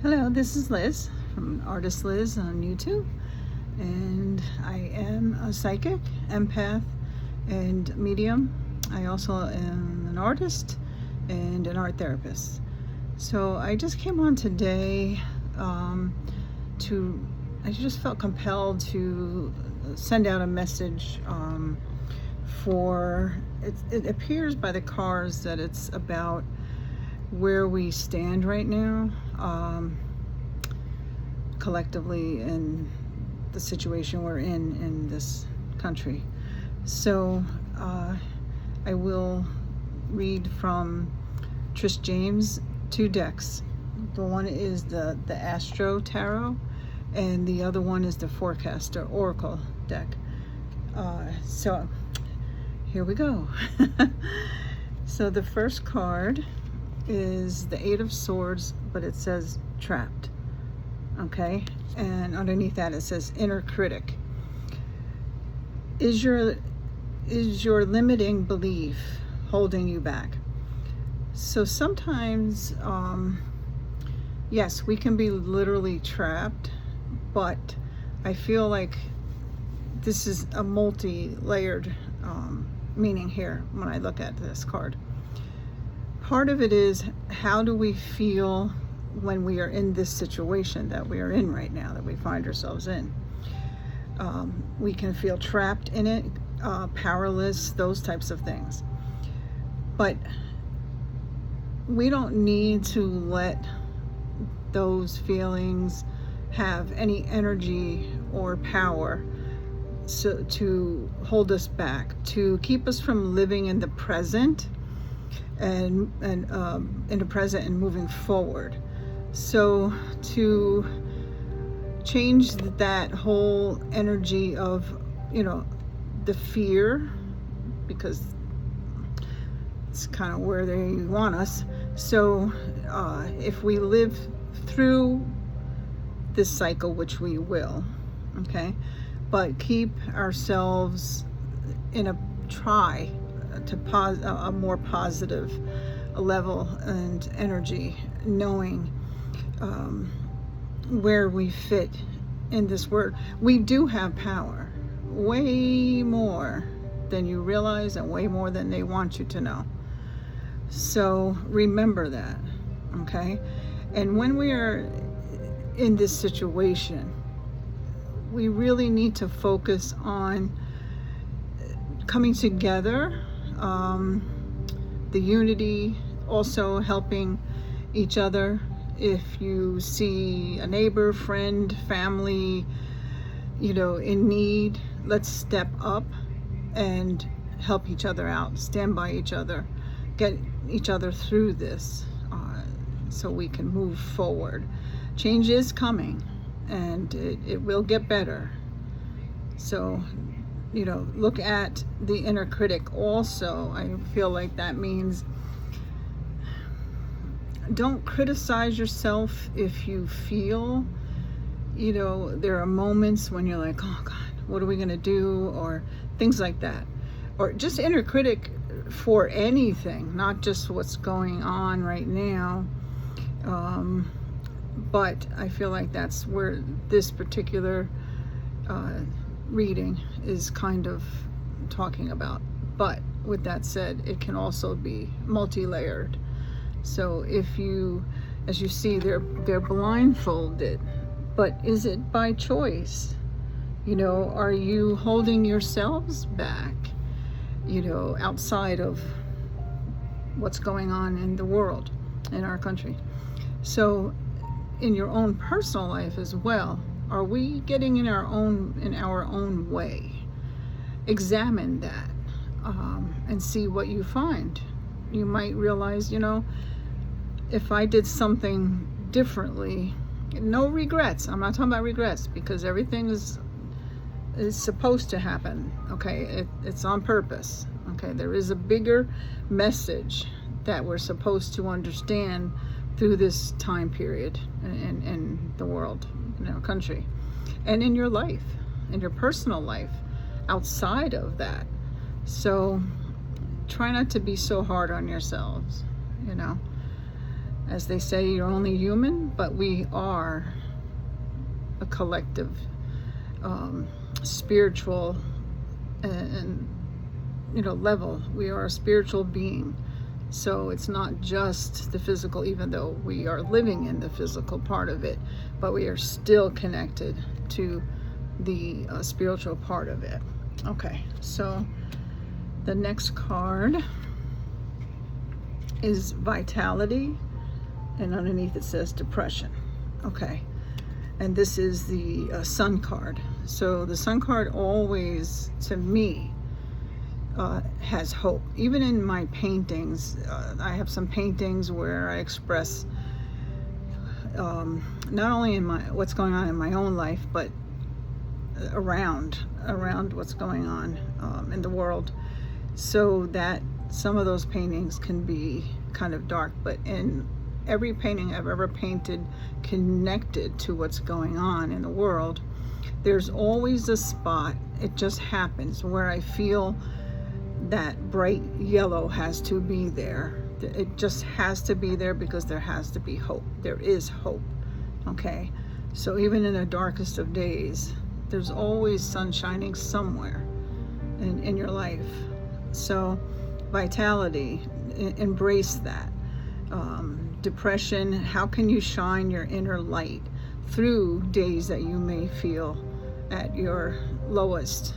Hello, this is Liz from Artist Liz on YouTube, and I am a psychic, empath, and medium. I also am an artist and an art therapist. So I just came on today I just felt compelled to send out a message it appears by the cards that it's about where we stand right now, collectively, in the situation we're in this country. So I will read from Trishe Jaime's two decks. The one is the Astro Tarot, and the other one is the Forecaster Oracle deck. So here we go. So the first card is the Eight of Swords, but it says trapped. Okay, and underneath that it says inner critic. Is your limiting belief holding you back? So sometimes, yes, we can be literally trapped, but I feel like this is a multi-layered meaning here when I look at this card. Part of it is, how do we feel when we are in this situation that we are in right now, that we find ourselves in? We can feel trapped in it, powerless, those types of things. But we don't need to let those feelings have any energy or power to hold us back, to keep us from living in the present and in the present and moving forward. So to change that whole energy of, the fear, because it's kind of where they want us. So if we live through this cycle, which we will, okay, but keep ourselves in a more positive level and energy, knowing where we fit in this world. We do have power, way more than you realize and way more than they want you to know. So remember that, okay? And when we are in this situation, we really need to focus on coming together, the unity, also helping each other. If you see a neighbor, friend, family, in need, let's step up and help each other out, stand by each other, get each other through this, so we can move forward. Change is coming, and it will get better. So, look at the inner critic also. I feel like that means, don't criticize yourself if you feel, there are moments when you're like, oh God, what are we gonna do? Or things like that. Or just inner critic for anything, not just what's going on right now. But I feel like that's where this particular reading is kind of talking about. But with that said, it can also be multi-layered. So if you, as you see, they're blindfolded, but is it by choice? Are you holding yourselves back, outside of what's going on in the world, in our country? So in your own personal life as well, are we getting in our own way? Examine that, and see what you find. You might realize, if I did something differently, no regrets. I'm not talking about regrets, because everything is supposed to happen, okay? It's on purpose, okay? There is a bigger message that we're supposed to understand through this time period in the world, in our country, and in your life, in your personal life, outside of that. So try not to be so hard on yourselves, As they say, you're only human, but we are a collective, spiritual and level. We are a spiritual being. So it's not just the physical, even though we are living in the physical part of it, but we are still connected to the spiritual part of it. Okay, so the next card is vitality, and underneath it says depression. Okay, and this is the sun card. So the sun card always, to me, has hope. Even in my paintings, I have some paintings where I express not only in what's going on in my own life, but around what's going on in the world, so that some of those paintings can be kind of dark, but in every painting I've ever painted connected to what's going on in the world, there's always a spot, it just happens, where I feel that bright yellow has to be there. It just has to be there, because there has to be hope. There is hope. Okay, so even in the darkest of days, there's always sun shining somewhere in your life. So vitality, embrace that. Depression, how can you shine your inner light through days that you may feel at your lowest?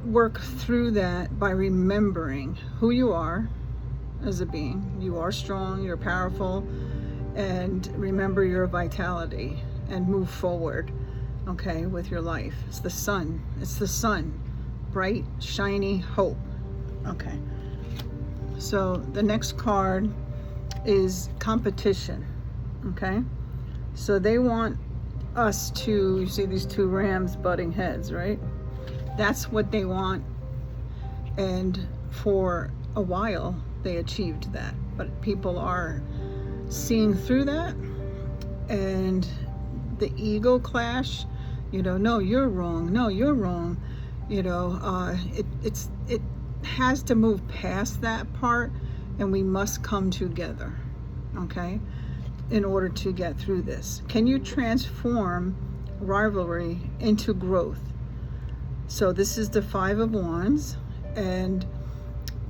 Work through that by remembering who you are as a being. You are strong, you're powerful, and remember your vitality and move forward, okay, with your life. It's the sun. It's the sun. Bright, shiny hope. Okay. So the next card is competition, okay? So they want us to, you see these two rams butting heads, right? That's what they want, and for a while they achieved that, but people are seeing through that, and the ego clash, no, you're wrong, no, you're wrong, it has to move past that part, and we must come together, okay, in order to get through this. Can you transform rivalry into growth? So this is the Five of Wands, and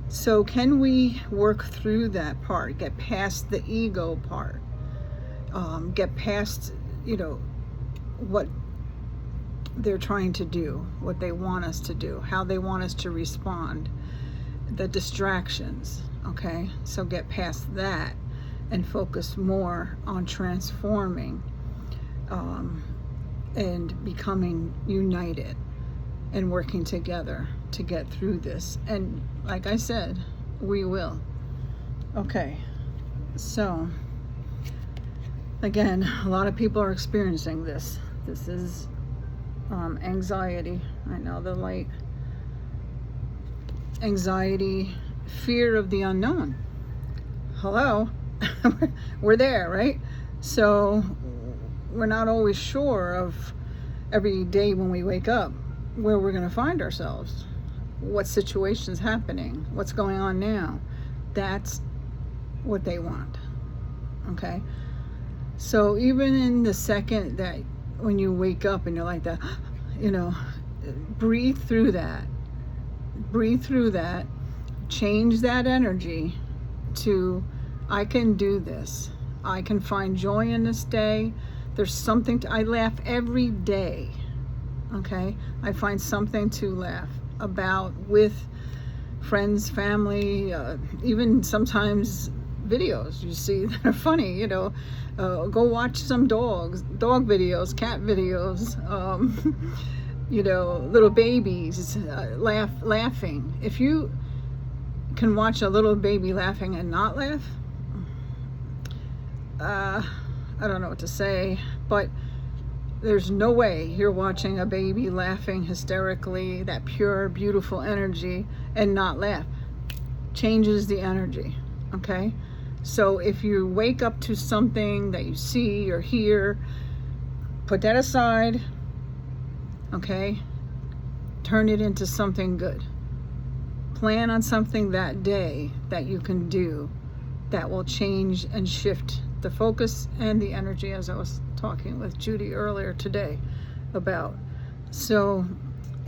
so can we work through that part, get past the ego part, get past, what they're trying to do, what they want us to do, how they want us to respond, the distractions, okay? So get past that and focus more on transforming and becoming united and working together to get through this. And like I said, we will. Okay, so again, a lot of people are experiencing this. This is anxiety. I know the light. Anxiety, fear of the unknown. Hello? We're there, right? So we're not always sure of every day when we wake up where we're going to find ourselves, what situation's happening, what's going on now. That's what they want, okay? So even in the second that when you wake up and you're like that, breathe through that, change that energy to, I can do this, I can find joy in this day. There's something I laugh every day, okay? I find something to laugh about with friends, family, even sometimes videos you see that are funny, go watch some dog videos, cat videos, little babies laughing. If you can watch a little baby laughing and not laugh, I don't know what to say, but there's no way you're watching a baby laughing hysterically, that pure, beautiful energy, and not laugh. Changes the energy, okay? So if you wake up to something that you see or hear, put that aside, okay? Turn it into something good. Plan on something that day that you can do that will change and shift the focus and the energy, as I was talking with Judy earlier today about. So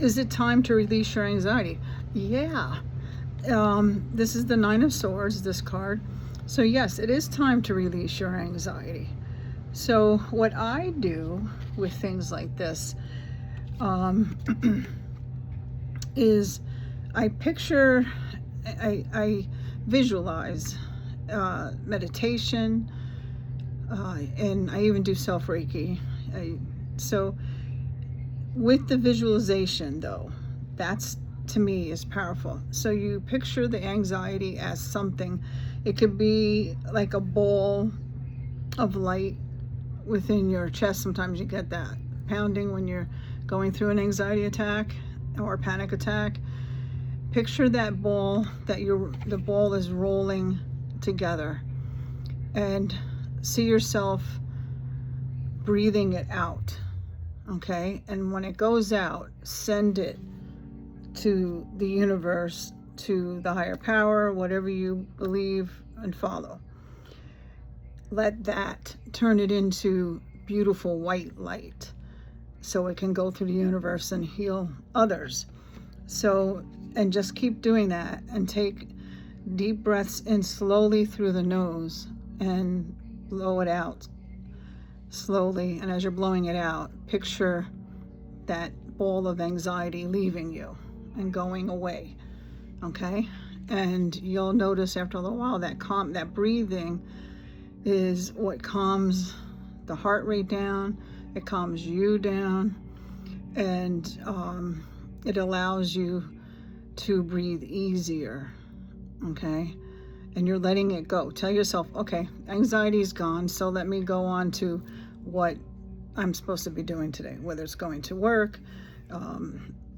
is it time to release your anxiety? Yeah. This is the Nine of Swords, this card. So yes, it is time to release your anxiety. So what I do with things like this is I picture, I visualize meditation, and I even do self-Reiki. So with the visualization though, that's, to me, is powerful. So you picture the anxiety as something, it could be like a ball of light within your chest. Sometimes you get that pounding when you're going through an anxiety attack or a panic attack. Picture that ball, that the ball is rolling together, and see yourself breathing it out, okay? And when it goes out, send it to the universe, to the higher power, whatever you believe and follow. Let that turn it into beautiful white light so it can go through the universe and heal others. So, and just keep doing that, and take deep breaths in slowly through the nose and blow it out slowly. And as you're blowing it out, picture that ball of anxiety leaving you and going away, okay? And you'll notice after a little while that breathing is what calms the heart rate down, it calms you down, and it allows you to breathe easier, okay? And you're letting it go. Tell yourself, okay, anxiety is gone, so let me go on to what I'm supposed to be doing today, whether it's going to work,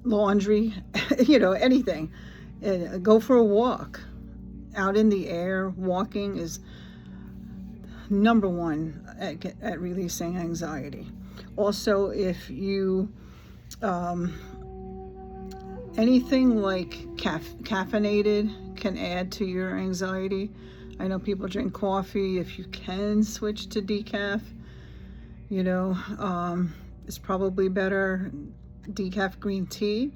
laundry, anything. Go for a walk out in the air. Walking is number one at releasing anxiety. Also, if you anything like caffeinated can add to your anxiety. I know people drink coffee. If you can switch to decaf, it's probably better. Decaf green tea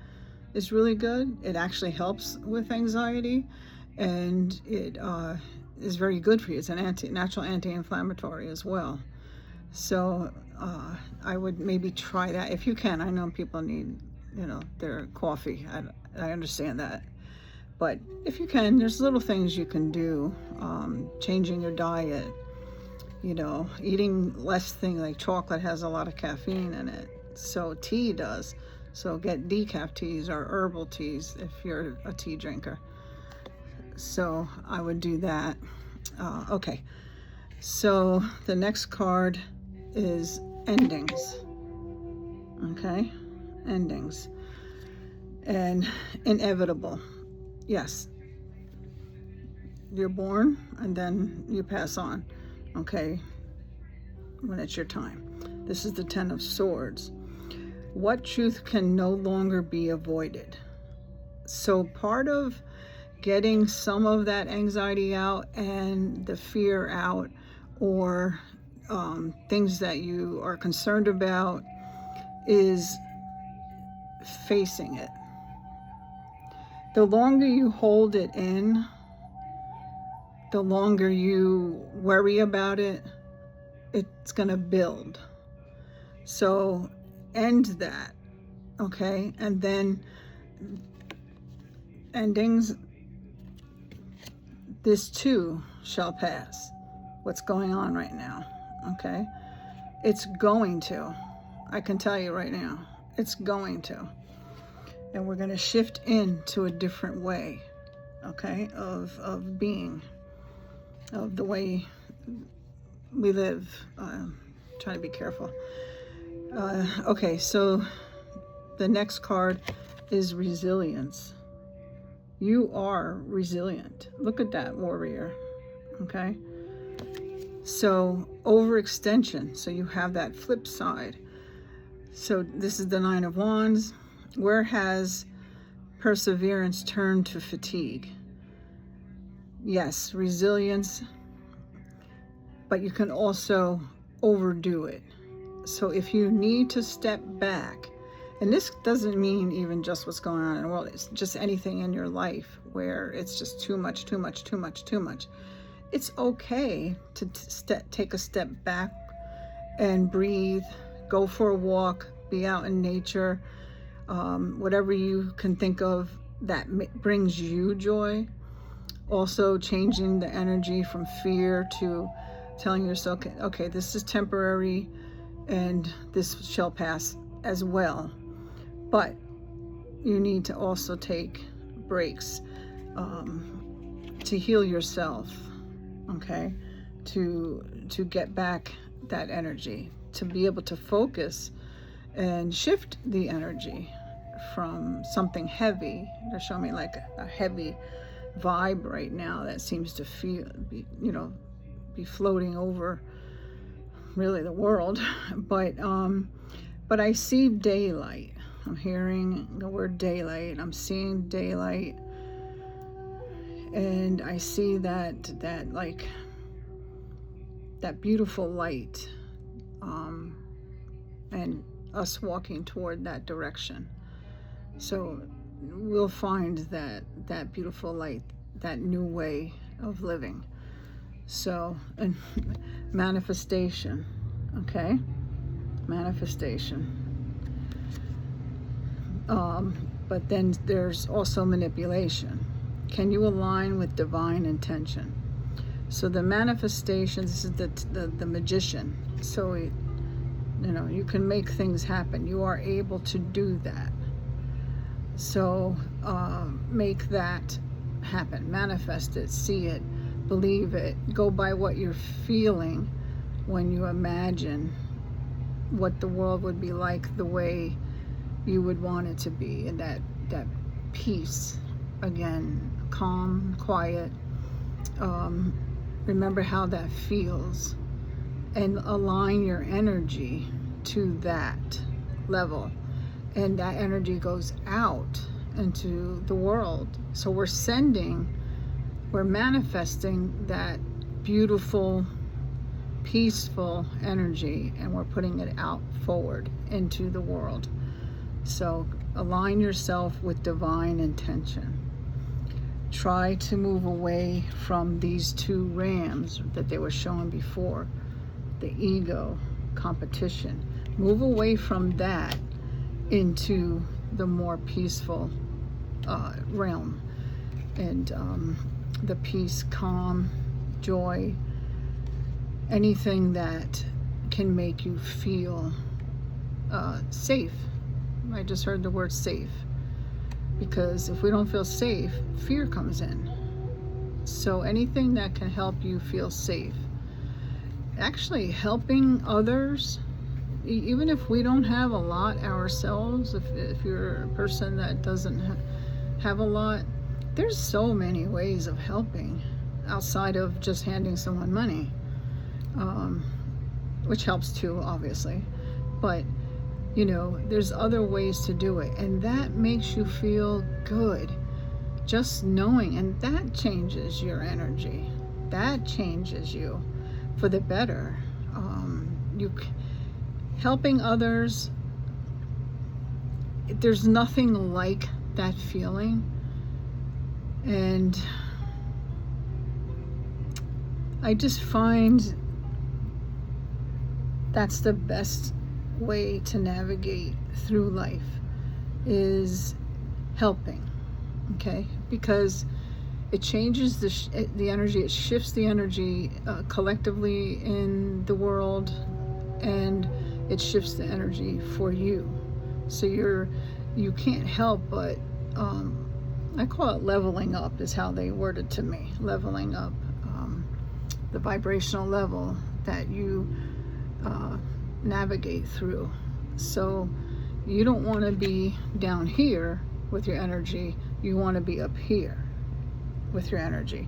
is really good. It actually helps with anxiety, and it is very good for you. It's an natural anti-inflammatory as well. So I would maybe try that if you can. I know people need, their coffee. I understand that. But if you can, there's little things you can do. Changing your diet, eating less things like chocolate has a lot of caffeine in it. So tea does. So get decaf teas or herbal teas if you're a tea drinker. So I would do that. Okay. So the next card is endings. Okay? Endings. And inevitable. Yes. You're born and then you pass on. Okay? When it's your time. This is the Ten of Swords. What truth can no longer be avoided? So part of getting some of that anxiety out and the fear out, or things that you are concerned about, is facing it. The longer you hold it in, the longer you worry about it, it's going to build. So end that, okay? And then endings, this too shall pass. What's going on right now, okay? It's going to. I can tell you right now, it's going to. And we're going to shift into a different way, okay, of being, of the way we live. Try to be careful. Okay, so the next card is resilience. You are resilient. Look at that, warrior. Okay? So overextension. So you have that flip side. So this is the Nine of Wands. Where has perseverance turned to fatigue? Yes, resilience but you can also overdo it. So if you need to step back, and this doesn't mean even just what's going on in the world, it's just anything in your life where it's just too much, too much, too much, too much. It's okay to take a step back and breathe, go for a walk, be out in nature, whatever you can think of that brings you joy. Also changing the energy from fear to telling yourself, okay, this is temporary and this shall pass as well. But you need to also take breaks to heal yourself, okay? To get back that energy, to be able to focus and shift the energy from something heavy. They're showing me like a heavy vibe right now that seems to be floating over really the world. But I see daylight. I'm hearing the word daylight. I'm seeing daylight, and I see that like that beautiful light, and us walking toward that direction. So we'll find that beautiful light, that new way of living. So, and manifestation, okay? Manifestation. But then there's also manipulation. Can you align with divine intention? So the manifestation, this is the magician. So you can make things happen. You are able to do that. So make that happen. Manifest it, see it, believe it. Go by what you're feeling when you imagine what the world would be like, the way you would want it to be, and that peace, again, calm, quiet. Remember how that feels, and align your energy to that level, and that energy goes out into the world. So we're manifesting that beautiful, peaceful energy, and we're putting it out forward into the world. So align yourself with divine intention. Try to move away from these two rams that they were showing before, the ego, competition. Move away from that into the more peaceful realm, and the peace, calm, joy, anything that can make you feel safe. I just heard the word safe, because if we don't feel safe, fear comes in. So anything that can help you feel safe, actually helping others, even if we don't have a lot ourselves, if you're a person that doesn't have a lot, there's so many ways of helping outside of just handing someone money, which helps too, obviously. But there's other ways to do it, and that makes you feel good, just knowing, and that changes your energy. That changes you for the better. Helping others, there's nothing like that feeling, and I just find that's the best way to navigate through life, is helping, okay? Because it changes the energy, it shifts the energy collectively in the world, and it shifts the energy for you. So you can't help but, I call it leveling up, is how they worded to me, leveling up, the vibrational level that you navigate through. So you don't want to be down here with your energy, you want to be up here with your energy.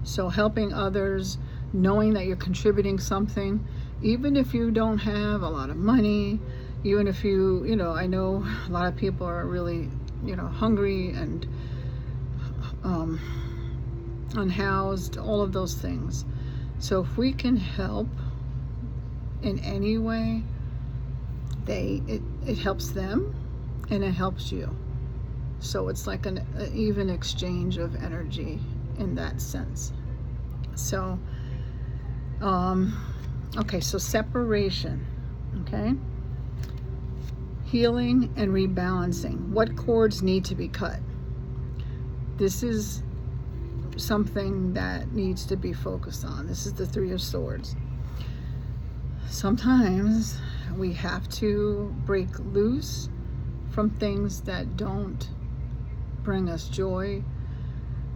So helping others, knowing that you're contributing something, even if you don't have a lot of money, even if I know a lot of people are really hungry and unhoused, all of those things. So if we can help in any way, it helps them and it helps you. So it's like an even exchange of energy in that sense. So, okay, so separation, okay? Healing and rebalancing. What cords need to be cut? This is something that needs to be focused on. This is the Three of Swords. Sometimes we have to break loose from things that don't bring us joy,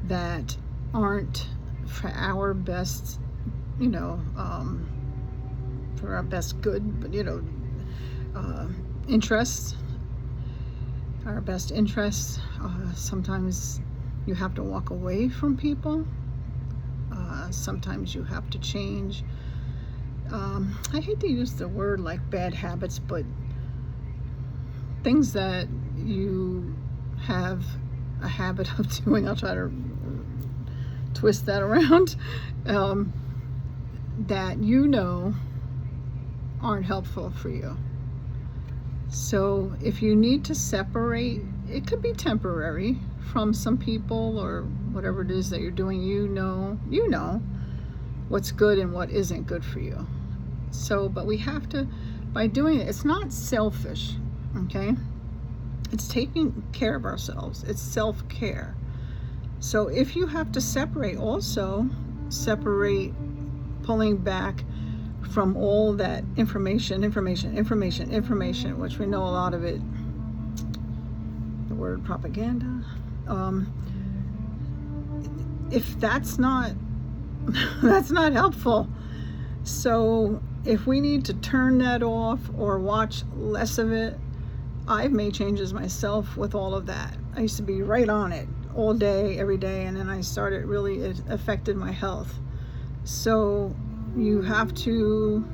that aren't for our best, you know, for our best good, but you know, interests, our best interests. Sometimes you have to walk away from people. Sometimes you have to change. I hate to use the word like bad habits, but things that you have a habit of doing. I'll try to twist that around. That you know aren't helpful for you. So if you need to separate, it could be temporary from some people or whatever it is that you're doing. You know what's good and what isn't good for you. So, but we have to, by doing it, it's not selfish, okay? It's taking care of ourselves. It's self-care. So if you have to separate, also separate, pulling back from all that information, which we know a lot of it, the word propaganda. If that's not, that's not helpful. So if we need to turn that off or watch less of it, I've made changes myself with all of that. I used to be right on it all day, every day, and then I started really, it affected my health. So you have to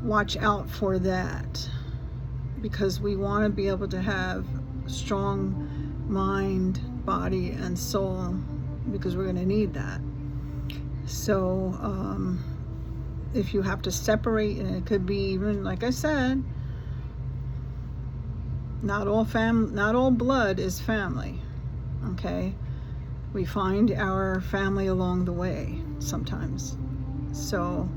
watch out for that, because we want to be able to have strong mind, body, and soul, because we're going to need that. So if you have to separate, and it could be even, like I said, not all blood is family, okay? We find our family along the way sometimes. So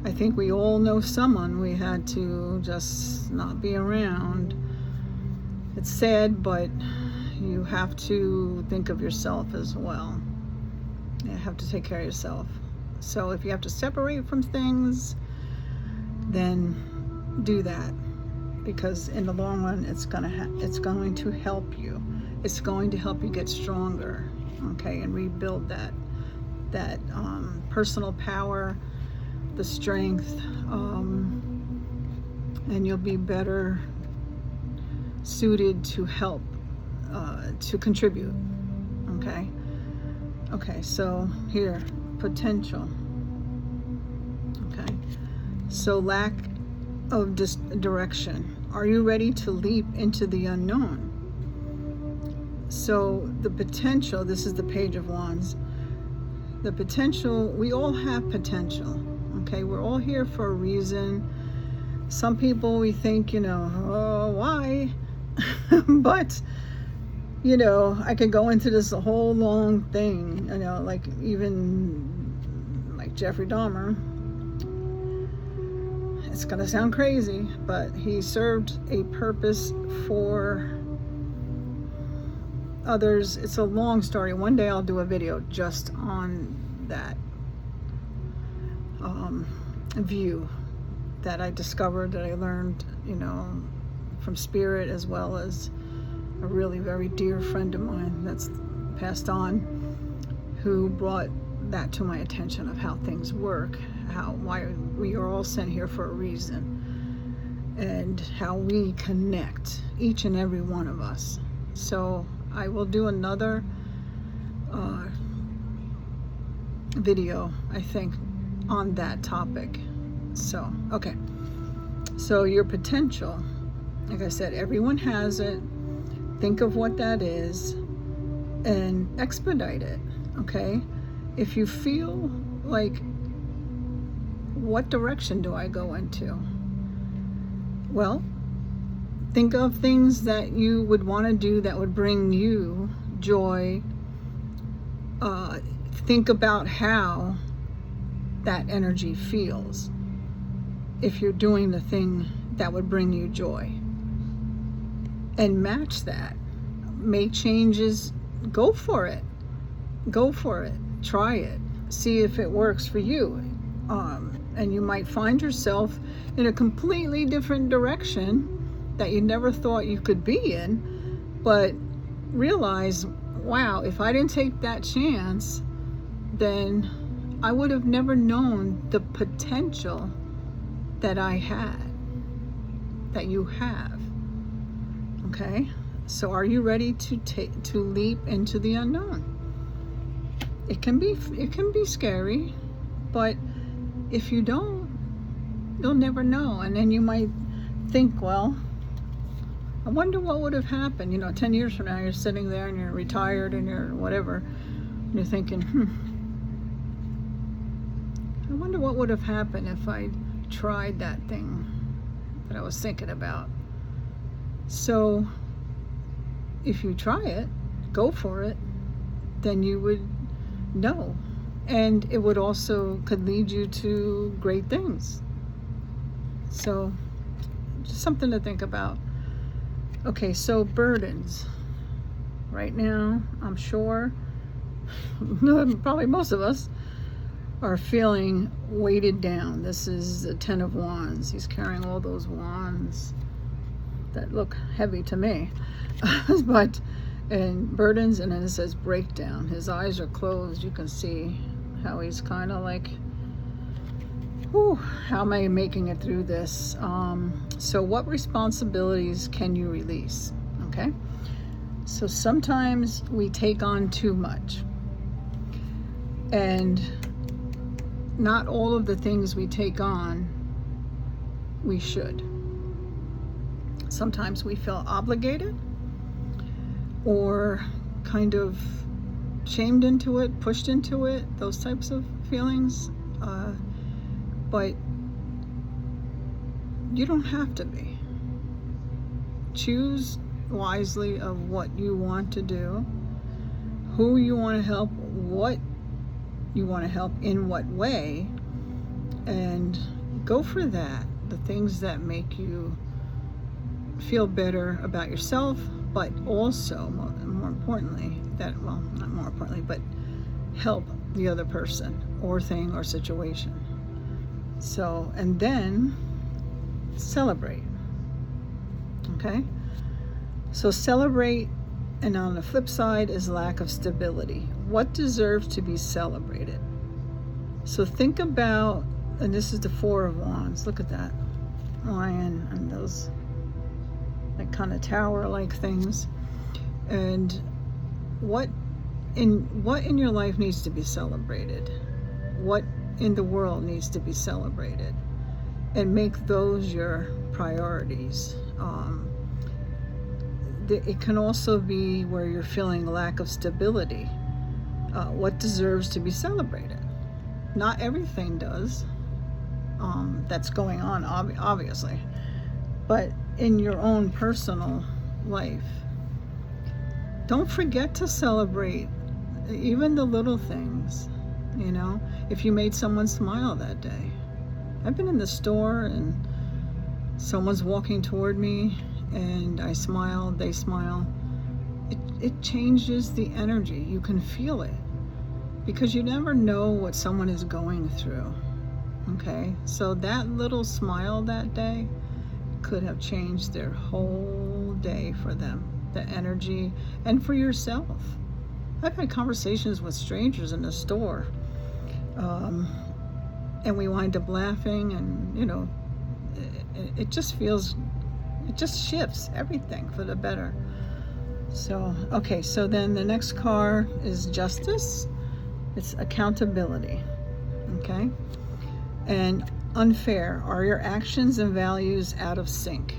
I think we all know someone we had to just not be around. It's sad, but you have to think of yourself as well. You have to take care of yourself. So if you have to separate from things, then do that, because in the long run, it's going to help you. It's going to help you get stronger, okay, and rebuild that personal power, the strength, and you'll be better suited to help, to contribute, okay? Okay, so here, potential, okay? So lack of direction. Are you ready to leap into the unknown? So the potential, this is the Page of Wands. The potential, we all have potential, okay? We're all here for a reason. Some people, we think, you know, oh, why? But, you know, I could go into this a whole long thing, you know, like even like Jeffrey Dahmer. It's gonna sound crazy, but he served a purpose for others. It's a long story. One day I'll do a video just on that view that I discovered, that I learned, you know, from spirit, as well as a really very dear friend of mine that's passed on, who brought that to my attention of how things work, why we are all sent here for a reason, and how we connect, each and every one of us. So I will do another video, I think, on that topic. So, okay. So your potential, like I said, everyone has it. Think of what that is and expedite it, okay? If you feel, like, what direction do I go into? Well, think of things that you would want to do that would bring you joy. Think about how that energy feels if you're doing the thing that would bring you joy, and match that. Make changes. Go for it. Try it. See if it works for you. And you might find yourself in a completely different direction that you never thought you could be in, but realize, wow, if I didn't take that chance, then I would have never known the potential that I had, that you have. Okay? So are you ready to leap into the unknown? It can be scary, but if you don't, you'll never know. And then you might think, well, I wonder what would have happened. 10 years from now, you're sitting there and you're retired and you're whatever, and you're thinking, I wonder what would have happened if I tried that thing that I was thinking about. So if you try it, go for it, then you would know. And it would also could lead you to great things. So just something to think about. Okay, so burdens. Right now, I'm sure, probably most of us, are feeling weighted down. This is the 10 of Wands. He's carrying all those wands that look heavy to me. And burdens, and then it says breakdown. His eyes are closed. You can see how he's kind of like, whew, how am I making it through this? So what responsibilities can you release? Okay. So sometimes we take on too much, and not all of the things we take on, we should. Sometimes we feel obligated or kind of shamed into it, pushed into it, those types of feelings. But you don't have to be. Choose wisely of what you want to do, who you want to help, what you want to help, in what way, and go for that. The things that make you feel better about yourself, but also, more importantly, that, well, not more importantly, but help the other person or thing or situation. So, and then celebrate. Okay? So celebrate, and on the flip side is lack of stability. What deserves to be celebrated? So think about, and this is the 4 of Wands. Look at that lion and those like kind of tower-like things. And what in your life needs to be celebrated? What in the world needs to be celebrated? And make those your priorities. It can also be where you're feeling lack of stability. What deserves to be celebrated? Not everything does. That's going on, obviously. But in your own personal life, don't forget to celebrate even the little things. If you made someone smile that day. I've been in the store and someone's walking toward me and I smile, they smile. It changes the energy. You can feel it, because you never know what someone is going through. Okay, so that little smile that day could have changed their whole day for them, the energy, and for yourself. I've had conversations with strangers in the store, and we wind up laughing, and it just shifts everything for the better. So, okay, so then the next card is Justice. It's accountability. Okay, and unfair. Are your actions and values out of sync?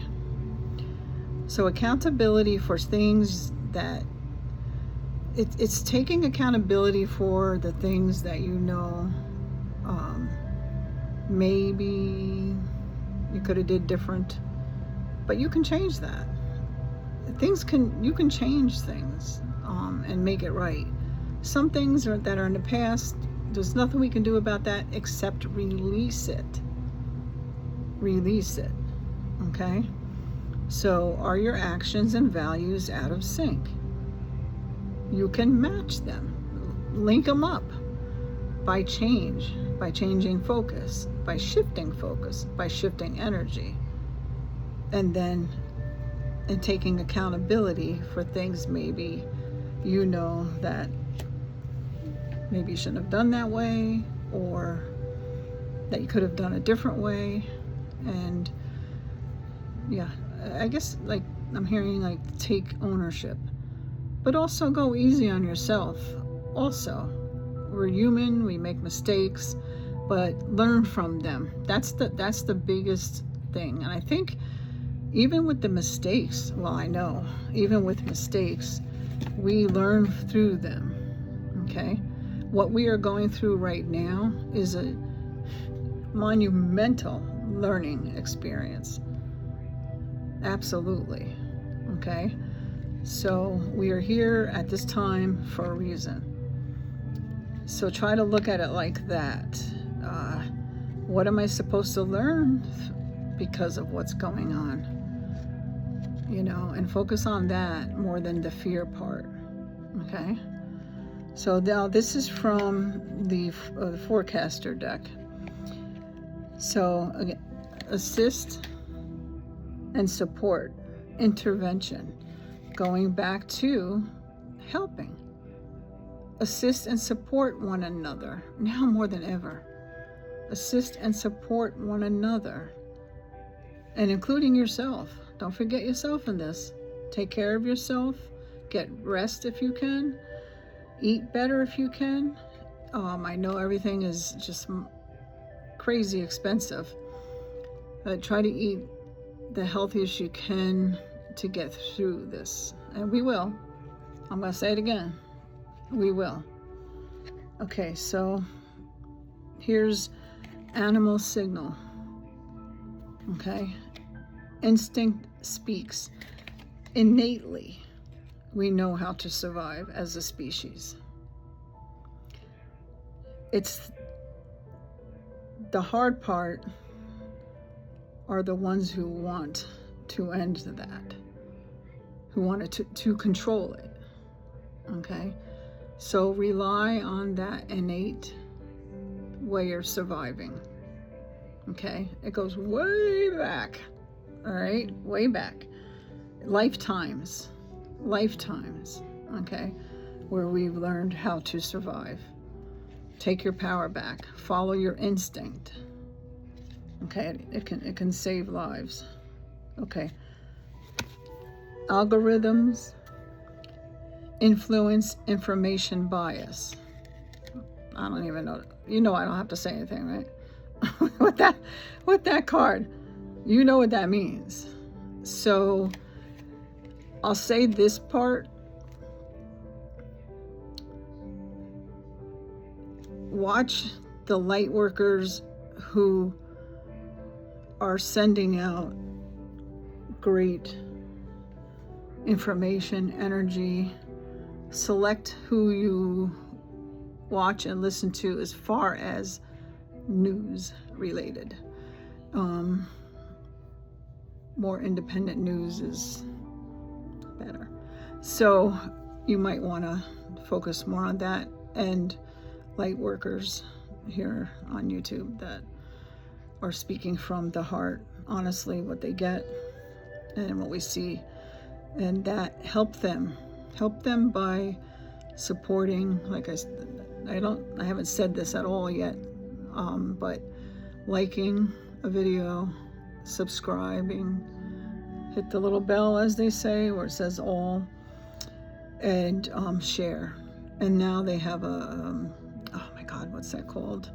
So accountability for things that it's taking accountability for the things that you know Maybe you could have did different, but you can change that. You can change things and make it right. Some things that are in the past, there's nothing we can do about that except release it. Release it. Okay? So, are your actions and values out of sync? You can match them, link them up by changing focus, by shifting energy, and then taking accountability for things maybe you know that maybe you shouldn't have done that way, or that you could have done a different way. And yeah, I guess like I'm hearing like take ownership, but also go easy on yourself. Also, we're human, we make mistakes, but learn from them. That's the biggest thing. And I think even with the mistakes, well, I know even with mistakes, we learn through them. Okay, what we are going through right now is a monumental learning experience. Absolutely. Okay, so we are here at this time for a reason. So try to look at it like that. What am I supposed to learn because of what's going on? You know, and focus on that more than the fear part. Okay, so now this is from the forecaster deck. So again, assist and support, intervention, going back to helping. Assist and support one another now more than ever. Assist and support one another, and including yourself. Don't forget yourself in this. Take care of yourself. Get rest if you can. Eat better if you can. I know everything is just crazy expensive. Try to eat the healthiest you can to get through this. And we will. I'm going to say it again. We will. Okay, so here's animal signal. Okay. Instinct speaks. Innately, we know how to survive as a species. It's the hard part are the ones who want to end that, who want to control it. Okay, so rely on that innate way of surviving. Okay, it goes way back. All right, way back, lifetimes, okay, where we've learned how to survive. Take your power back, follow your instinct. Okay, it can save lives. Okay, algorithms influence information bias. I don't even know. You know, I don't have to say anything, right? with that card. You know what that means. So I'll say this part. Watch the light workers who are sending out great information, energy. Select who you watch and listen to as far as news related. More independent news is better. So you might want to focus more on that, and light workers here on YouTube that are speaking from the heart, honestly, what they get and what we see, and that help them by supporting, like I haven't said this at all yet, but liking a video, subscribing, hit the little bell, as they say, where it says all, and share. And now they have a oh my God, what's that called?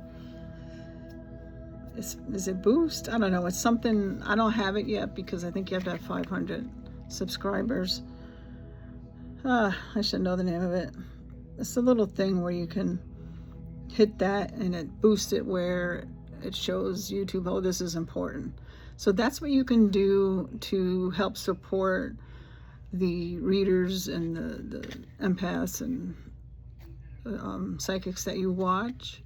Is it Boost? I don't know. It's something. I don't have it yet because I think you have to have 500 subscribers. I should know the name of it. It's a little thing where you can hit that and it boosts it where it shows YouTube, oh, this is important. So that's what you can do to help support the readers and the empaths and psychics that you watch,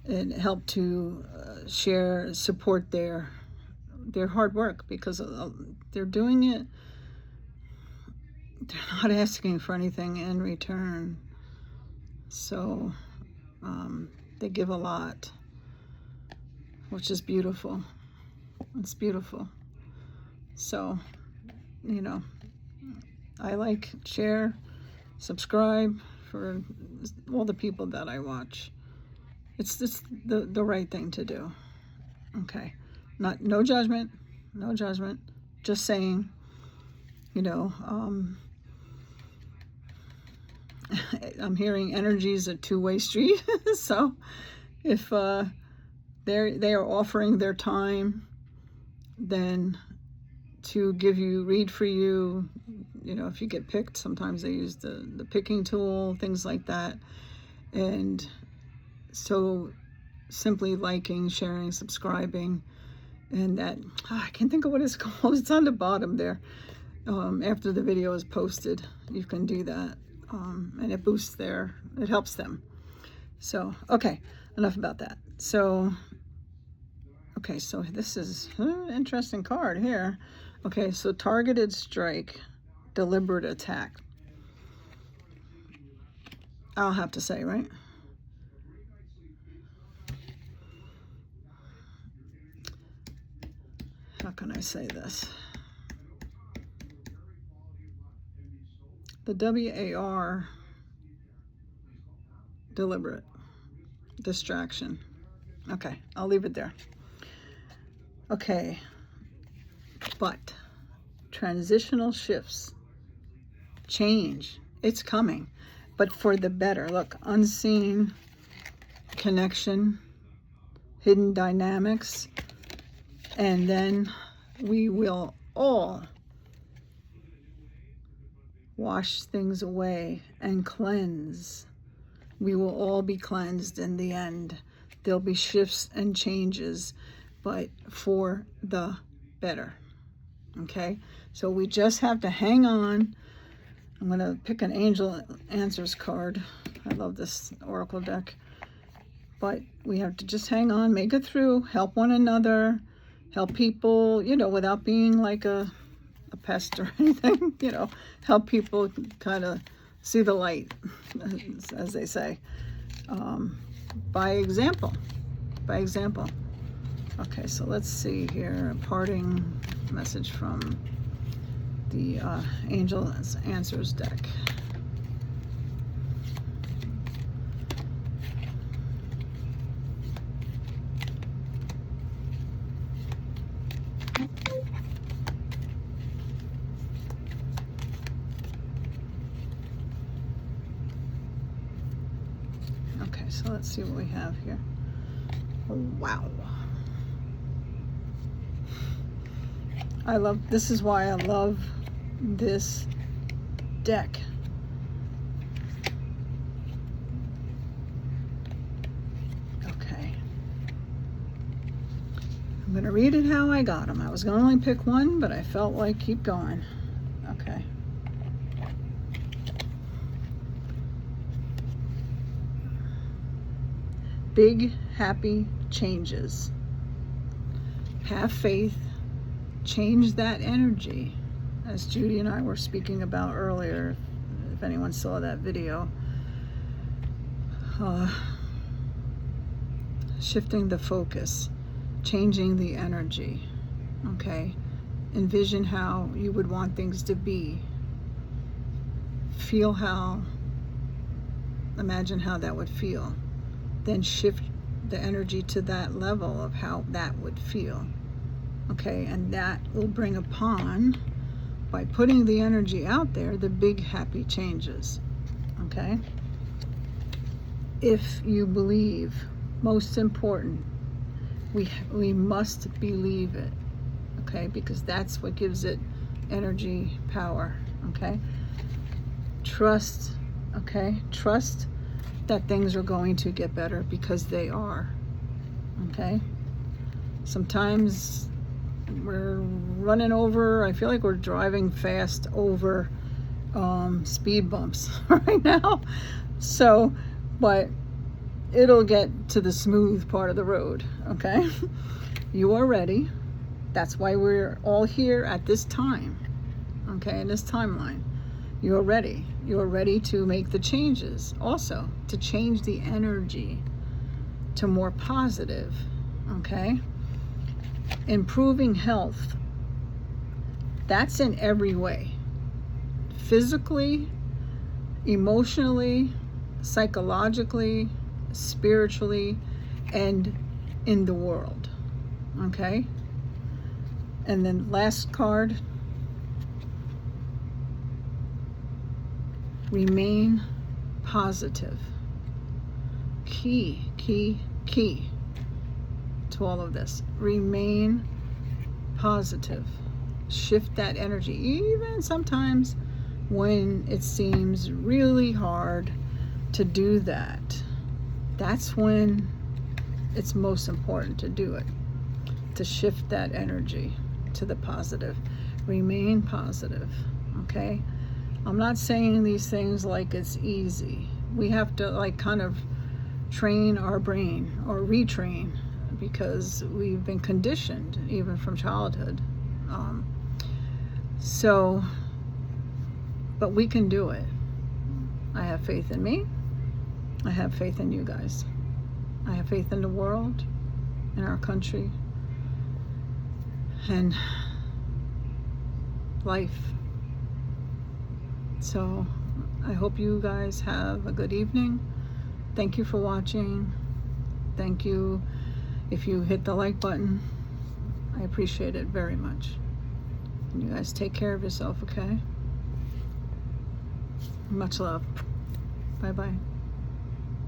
and help to support their hard work, because they're doing it, they're not asking for anything in return. So they give a lot, which is beautiful. It's beautiful. So, you know, I like, share, subscribe for all the people that I watch. It's just the right thing to do. Okay. No judgment, no judgment. Just saying, you know, I'm hearing energy is a two-way street. So if they are offering their time, then to read for you, you know, if you get picked, sometimes they use the picking tool, things like that. And so simply liking, sharing, subscribing, and that, I can't think of what it's called. It's on the bottom there. After the video is posted, you can do that. And it boosts it helps them. So, okay, enough about that. So, okay, so this is an interesting card here. Okay, so targeted strike, deliberate attack. I'll have to say, right? How can I say this? The WAR, deliberate, distraction. Okay, I'll leave it there. Okay, but transitional shifts, change, it's coming, but for the better. Look, unseen connection, hidden dynamics, and then we will all wash things away and cleanse. We will all be cleansed in the end. There'll be shifts and changes, but for the better. Okay? So we just have to hang on. I'm going to pick an Angel Answers card. I love this Oracle deck. But we have to just hang on, make it through, help one another, help people, you know, without being like a pest or anything, you know, help people kind of see the light, as they say, by example, Okay, so let's see here, a parting message from the Angel Answers deck. Okay, so let's see what we have here. Oh, wow. This is why I love this deck. Okay. I'm going to read it how I got them. I was going to only pick one, but I felt like keep going. Okay. Big, happy changes. Have faith. Change that energy, as Judy and I were speaking about earlier, if anyone saw that video. Shifting the focus, changing the energy, okay? Envision how you would want things to be. Imagine how that would feel. Then shift the energy to that level of how that would feel. Okay, and that will bring upon, by putting the energy out there, the big happy changes. Okay? If you believe, most important, we must believe it. Okay? Because that's what gives it energy, power. Okay? Trust. Okay? Trust that things are going to get better, because they are. Okay? Sometimes we're running over, I feel like we're driving fast over speed bumps right now. So, but it'll get to the smooth part of the road. Okay? You are ready. That's why we're all here at this time. Okay, in this timeline. You're ready. You're ready to make the changes. Also, to change the energy to more positive. Okay? Improving health. That's in every way. Physically, emotionally, psychologically, spiritually, and in the world. Okay? And then last card. Remain positive. Key to all of this. Remain positive. Shift that energy, even sometimes when it seems really hard to do that. That's when it's most important to do it, to shift that energy to the positive. Remain positive. Okay? I'm not saying these things like it's easy. We have to like kind of train our brain, or retrain, because we've been conditioned even from childhood. But we can do it. I have faith in me. I have faith in you guys. I have faith in the world, in our country, and life. So I hope you guys have a good evening. Thank you for watching. Thank you if you hit the like button. I appreciate it very much. And you guys take care of yourself, okay? Much love. Bye-bye.